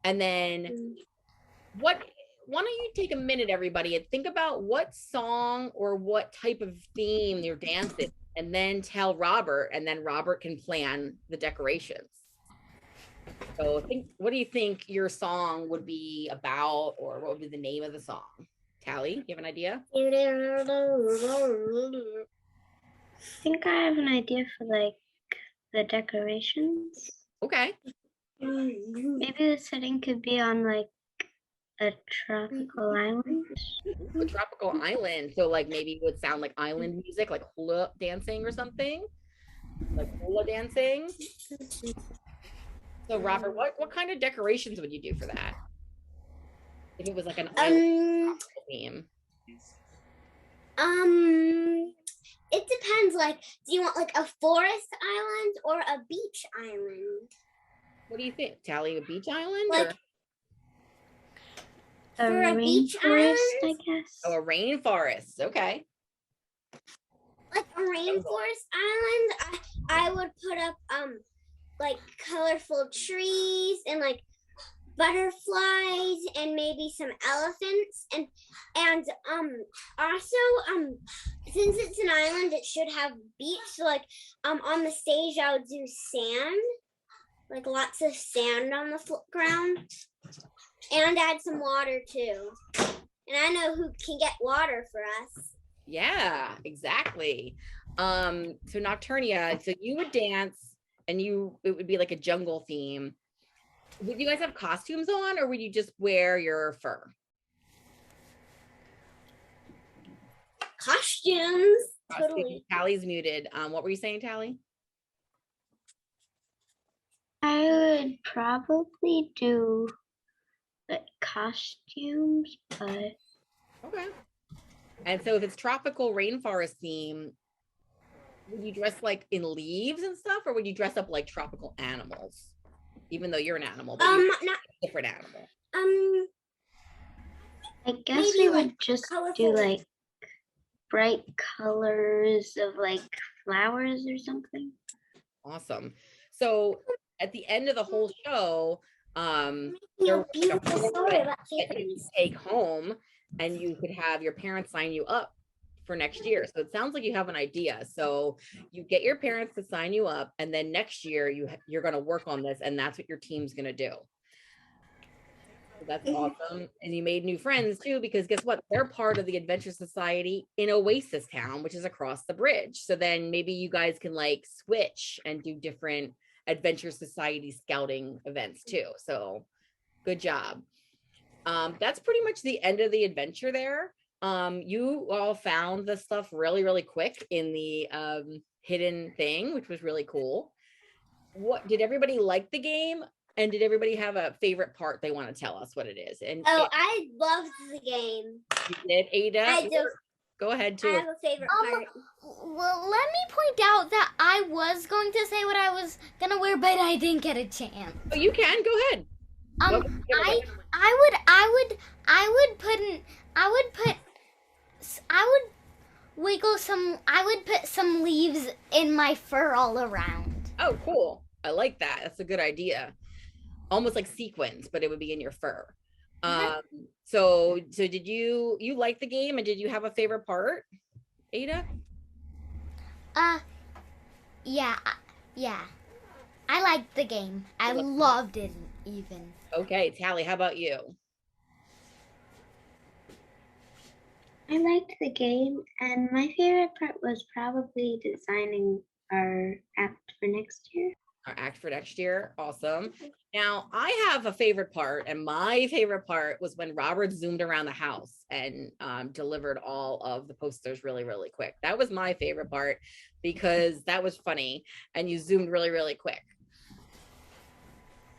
And then why don't you take a minute, everybody, and think about what song or what type of theme you're dancing, and then tell Robert, and then Robert can plan the decorations. So what do you think your song would be about, or what would be the name of the song? Callie, you have an idea? I think I have an idea for like the decorations. Okay. Maybe the setting could be on like a tropical island. A tropical island. So like maybe it would sound like island music, like hula dancing or something. Like hula dancing. So Robert, what kind of decorations would you do for that? If it was like an island theme. It depends. Like, do you want like a forest island or a beach island? What do you think, Tally? A beach island? Like, A for a beach island? rainforest, I guess. Oh, a rainforest. Okay. Like a rainforest island, I would put up like colorful trees and like butterflies and maybe some elephants, and also since it's an island, it should have beach. So like on the stage I would do sand, like lots of sand on the ground, and add some water too. And I know who can get water for us. Yeah, exactly. So Nocturnia, so you would dance, and it would be like a jungle theme. Would you guys have costumes on, or would you just wear your fur? Costumes. Totally. Tally's muted. What were you saying, Tally? I would probably do like costumes, but Okay. And so if it's tropical rainforest theme, would you dress like in leaves and stuff, or would you dress up like tropical animals? Even though you're an animal, but you're not a different animal. I guess Maybe, we would like, just colorful. do like bright colors of like flowers or something. Awesome. So at the end of the whole show, there was a beautiful board story about that you fairies. could take home, and you could have your parents sign you up for next year. So it sounds like you have an idea. So you get your parents to sign you up, and then next year you're going to work on this, and that's what your team's going to do. So that's awesome. And you made new friends too, because guess what? They're part of the Adventure Society in Oasis Town, which is across the bridge. So then maybe you guys can like switch and do different Adventure Society scouting events too. So good job. That's pretty much the end of the adventure there. You all found the stuff really, really quick in the hidden thing, which was really cool. What did everybody like the game? And did everybody have a favorite part they want to tell us what it is? And I loved the game. you did, Ada? I do. Go ahead I too. have a favorite part. Well, let me point out that I was going to say what I was gonna wear, but I didn't get a chance. Oh, you can go ahead. I would put some leaves in my fur all around. Oh, cool. I like that. That's a good idea. Almost like sequins, but it would be in your fur. So did you like the game, and did you have a favorite part, Ada? Yeah, yeah. I liked the game. I loved it even. Okay, Tally, how about you? I liked the game, and my favorite part was probably designing our act for next year. Our act for next year. Awesome. Now, I have a favorite part, and my favorite part was when Robert zoomed around the house and delivered all of the posters really, really quick. That was my favorite part because that was funny, and you zoomed really, really quick.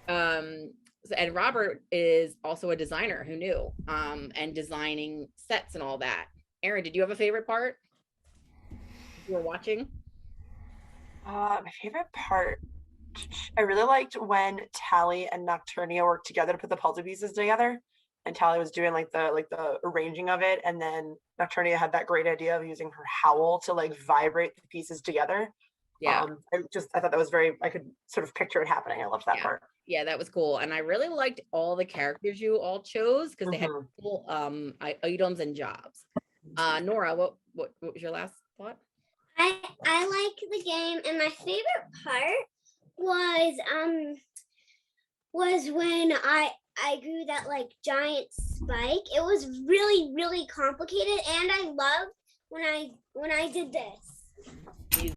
And Robert is also a designer, who knew, and designing sets and all that. Aaron, did you have a favorite part you were watching? My favorite part, I really liked when Tally and Nocturnia worked together to put the puzzle pieces together. And Tally was doing like the arranging of it, and then Nocturnia had that great idea of using her howl to like vibrate the pieces together. Yeah. I thought that was I could sort of picture it happening. I loved that part. Yeah, that was cool. And I really liked all the characters you all chose because they had Mhm. cool items and jobs. Nora, what was your last thought? I like the game, and my favorite part was when I grew that like giant spike. It was really, really complicated, and I loved when I did this.